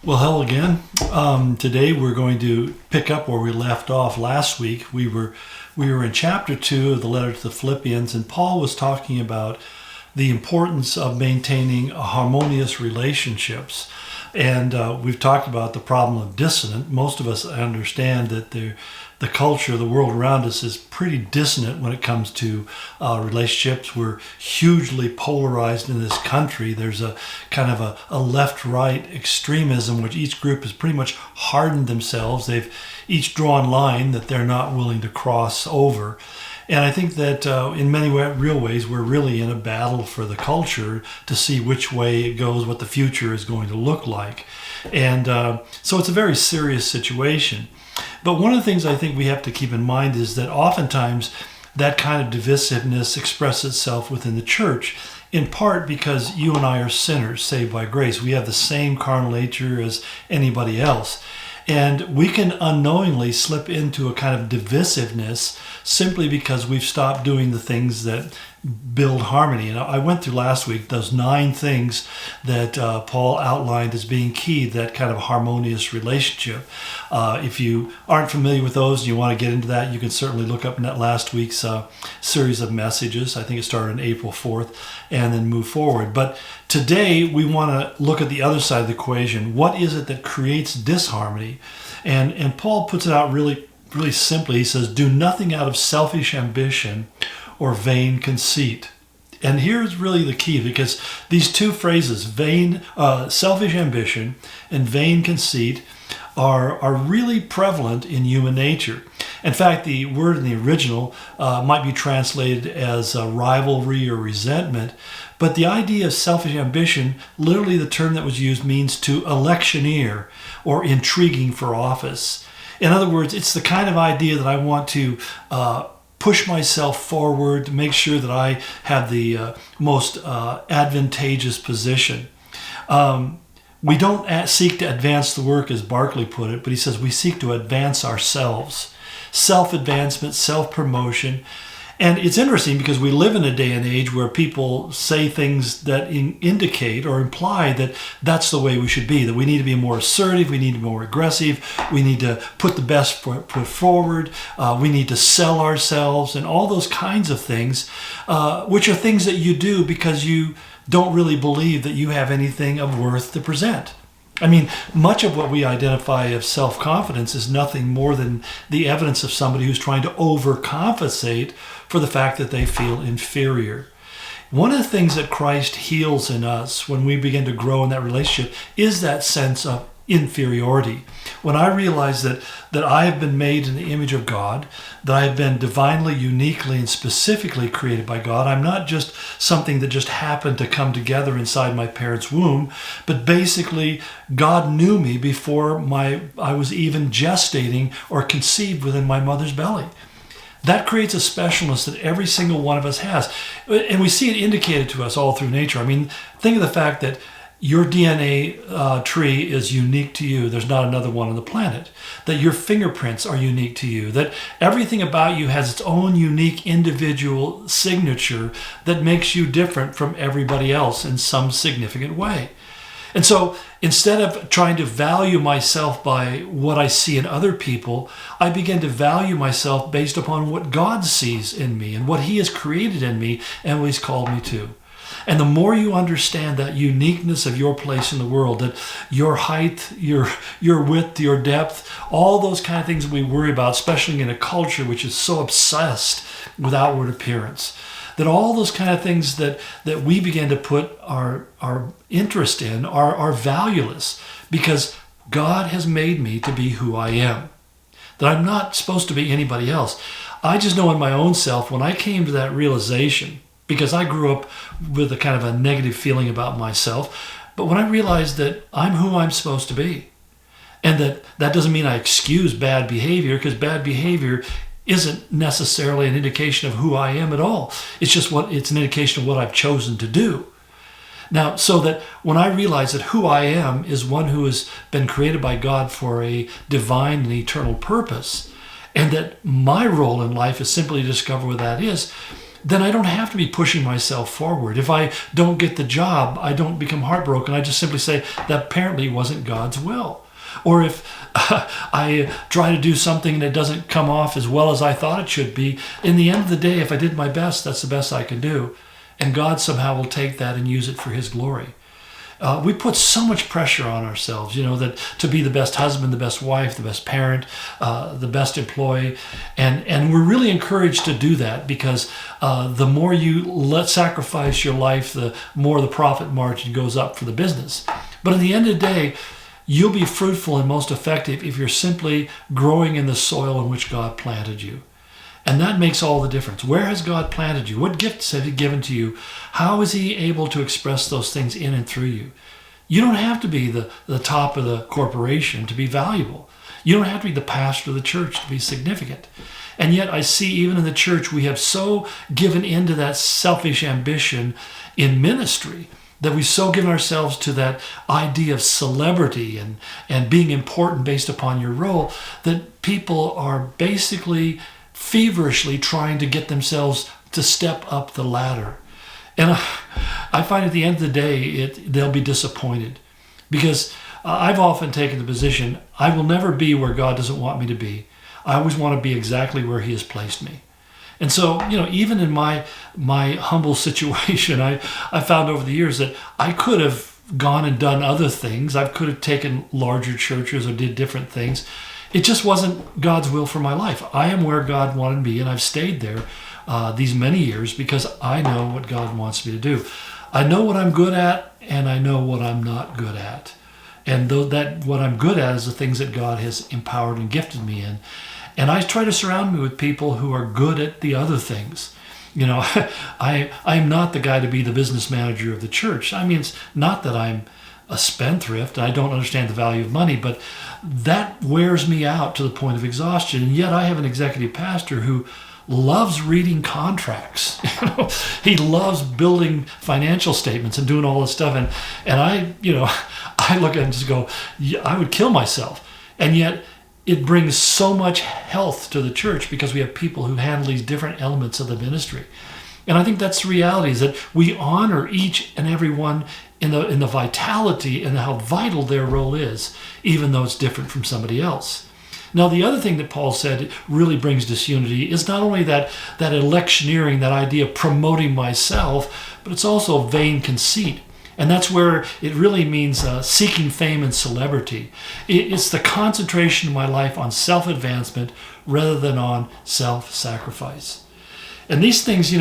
Well, hello again. Today we're going to pick up where we left off last week. We were in chapter 2 of the letter to the Philippians, and Paul was talking about the importance of maintaining harmonious relationships. And we've talked about the problem of dissonance. Most of us understand that the culture, the world around us is pretty dissonant when it comes to relationships. We're hugely polarized in this country. There's a kind of a left-right extremism, which each group has pretty much hardened themselves. They've each drawn line that they're not willing to cross over. And I think that in many real ways, we're really in a battle for the culture to see which way it goes, what the future is going to look like. And so it's a very serious situation. But one of the things I think we have to keep in mind is that oftentimes that kind of divisiveness expresses itself within the church, in part because you and I are sinners saved by grace. We have the same carnal nature as anybody else. And we can unknowingly slip into a kind of divisiveness simply because we've stopped doing the things that build harmony. And I went through last week those 9 things that Paul outlined as being key to that kind of harmonious relationship. If you aren't familiar with those and you want to get into that, you can certainly look up in that last week's series of messages. I think it started on April 4th, and then move forward. But today we want to look at the other side of the equation. What is it that creates disharmony? And Paul puts it out really simply. He says, do nothing out of selfish ambition or vain conceit. And here's really the key, because these two phrases, selfish ambition and vain conceit, are really prevalent in human nature. In fact, the word in the original might be translated as rivalry or resentment, but the idea of selfish ambition, literally the term that was used, means to electioneer or intriguing for office. In other words, it's the kind of idea that I want to push myself forward to make sure that I have the most advantageous position. We don't seek to advance the work, as Barclay put it, but he says we seek to advance ourselves. Self-advancement, self-promotion. And it's interesting because we live in a day and age where people say things that indicate or imply that that's the way we should be, that we need to be more assertive, we need to be more aggressive, we need to put the best foot forward, we need to sell ourselves, and all those kinds of things, which are things that you do because you don't really believe that you have anything of worth to present. I mean, much of what we identify as self-confidence is nothing more than the evidence of somebody who's trying to overcompensate for the fact that they feel inferior. One of the things that Christ heals in us when we begin to grow in that relationship is that sense of inferiority. When I realize that I have been made in the image of God, that I have been divinely, uniquely, and specifically created by God, I'm not just something that just happened to come together inside my parents' womb, but basically God knew me before I was even gestating or conceived within my mother's belly. That creates a specialness that every single one of us has. And we see it indicated to us all through nature. I mean, think of the fact that your DNA tree is unique to you. There's not another one on the planet. That your fingerprints are unique to you. That everything about you has its own unique individual signature that makes you different from everybody else in some significant way. And so instead of trying to value myself by what I see in other people, I begin to value myself based upon what God sees in me and what He has created in me and what He's called me to. And the more you understand that uniqueness of your place in the world, that your height, your width, your depth, all those kind of things we worry about, especially in a culture which is so obsessed with outward appearance, that all those kind of things that we begin to put our interest in are valueless, because God has made me to be who I am. That I'm not supposed to be anybody else. I just know in my own self, when I came to that realization, because I grew up with a kind of a negative feeling about myself, but when I realized that I'm who I'm supposed to be, and that doesn't mean I excuse bad behavior, because bad behavior isn't necessarily an indication of who I am at all. It's an indication of what I've chosen to do. Now, so that when I realize that who I am is one who has been created by God for a divine and eternal purpose, and that my role in life is simply to discover what that is, then I don't have to be pushing myself forward. If I don't get the job, I don't become heartbroken. I just simply say that apparently wasn't God's will. Or if I try to do something and it doesn't come off as well as I thought it should be, in the end of the day, if I did my best, that's the best I can do. And God somehow will take that and use it for his glory. We put so much pressure on ourselves, that to be the best husband, the best wife, the best parent, the best employee. And we're really encouraged to do that because the more you sacrifice your life, the more the profit margin goes up for the business. But at the end of the day, you'll be fruitful and most effective if you're simply growing in the soil in which God planted you. And that makes all the difference. Where has God planted you? What gifts have he given to you? How is he able to express those things in and through you? You don't have to be the top of the corporation to be valuable. You don't have to be the pastor of the church to be significant. And yet I see even in the church, we have so given into that selfish ambition in ministry that we've so given ourselves to that idea of celebrity and being important based upon your role that people are basically feverishly trying to get themselves to step up the ladder. And I find at the end of the day, they'll be disappointed because I've often taken the position, I will never be where God doesn't want me to be. I always want to be exactly where he has placed me. And so, even in my humble situation, I found over the years that I could have gone and done other things. I could have taken larger churches or did different things. It just wasn't God's will for my life. I am where God wanted me, and I've stayed there these many years because I know what God wants me to do. I know what I'm good at, and I know what I'm not good at. And what I'm good at is the things that God has empowered and gifted me in. And I try to surround me with people who are good at the other things. I'm not the guy to be the business manager of the church. I mean, it's not that I'm a spendthrift. I don't understand the value of money, but that wears me out to the point of exhaustion. And yet I have an executive pastor who loves reading contracts. He loves building financial statements and doing all this stuff. And I look at it and just go, yeah, I would kill myself. And yet it brings so much health to the church because we have people who handle these different elements of the ministry. And I think that's the reality, is that we honor each and every one in the vitality and how vital their role is, even though it's different from somebody else. Now, the other thing that Paul said really brings disunity is not only that electioneering, that idea of promoting myself, but it's also vain conceit. And that's where it really means seeking fame and celebrity. It's the concentration of my life on self-advancement rather than on self-sacrifice. And these things,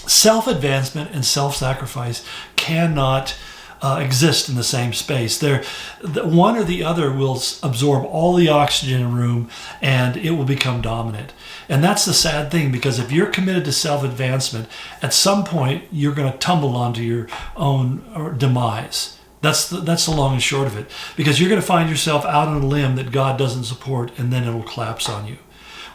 self-advancement and self-sacrifice cannot exist in the same space. One or the other will absorb all the oxygen in a room and it will become dominant. And that's the sad thing, because if you're committed to self-advancement, at some point you're going to tumble onto your own demise. That's the long and short of it, because you're going to find yourself out on a limb that God doesn't support, and then it'll collapse on you.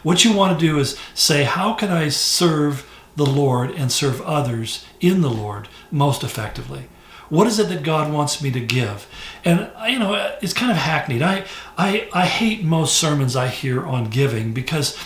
What you want to do is say, how can I serve the Lord and serve others in the Lord most effectively? What is it that God wants me to give? And, it's kind of hackneyed. I hate most sermons I hear on giving because,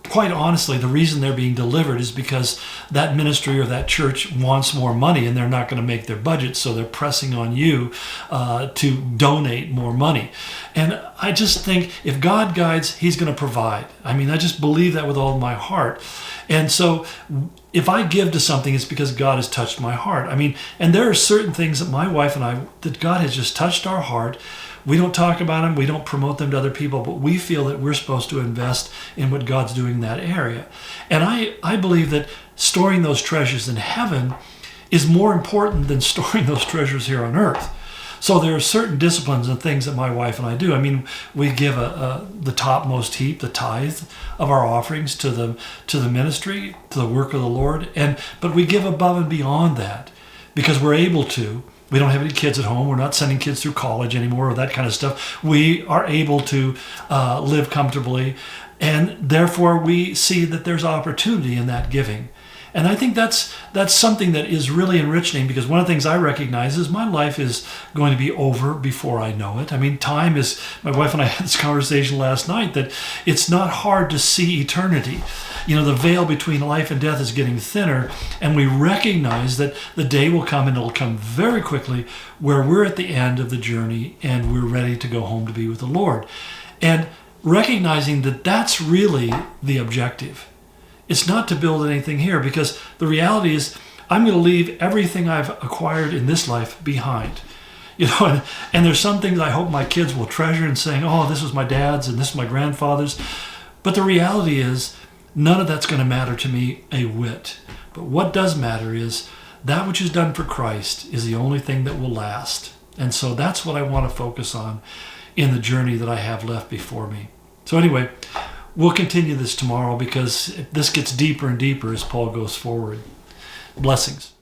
quite honestly, the reason they're being delivered is because that ministry or that church wants more money and they're not going to make their budget, so they're pressing on you to donate more money. And I just think if God guides, he's going to provide. I just believe that with all my heart. And so if I give to something, it's because God has touched my heart. And there are certain things that my wife and I, that God has just touched our heart. We don't talk about them, we don't promote them to other people, but we feel that we're supposed to invest in what God's doing in that area. And I believe that storing those treasures in heaven is more important than storing those treasures here on earth. So there are certain disciplines and things that my wife and I do. We give the topmost heap, the tithe of our offerings to the ministry, to the work of the Lord. But we give above and beyond that because we're able to. We don't have any kids at home. We're not sending kids through college anymore or that kind of stuff. We are able to live comfortably, and therefore we see that there's opportunity in that giving. And I think that's something that is really enriching, because one of the things I recognize is my life is going to be over before I know it. I mean, time is, my wife and I had this conversation last night, that it's not hard to see eternity. You know, the veil between life and death is getting thinner, and we recognize that the day will come, and it'll come very quickly, where we're at the end of the journey and we're ready to go home to be with the Lord. And recognizing that that's really the objective. It's not to build anything here, because the reality is I'm going to leave everything I've acquired in this life behind. You know, and there's some things I hope my kids will treasure and saying, oh, this was my dad's and this is my grandfather's. But the reality is none of that's going to matter to me a whit. But what does matter is that which is done for Christ is the only thing that will last. And so that's what I want to focus on in the journey that I have left before me. So anyway, we'll continue this tomorrow, because this gets deeper and deeper as Paul goes forward. Blessings.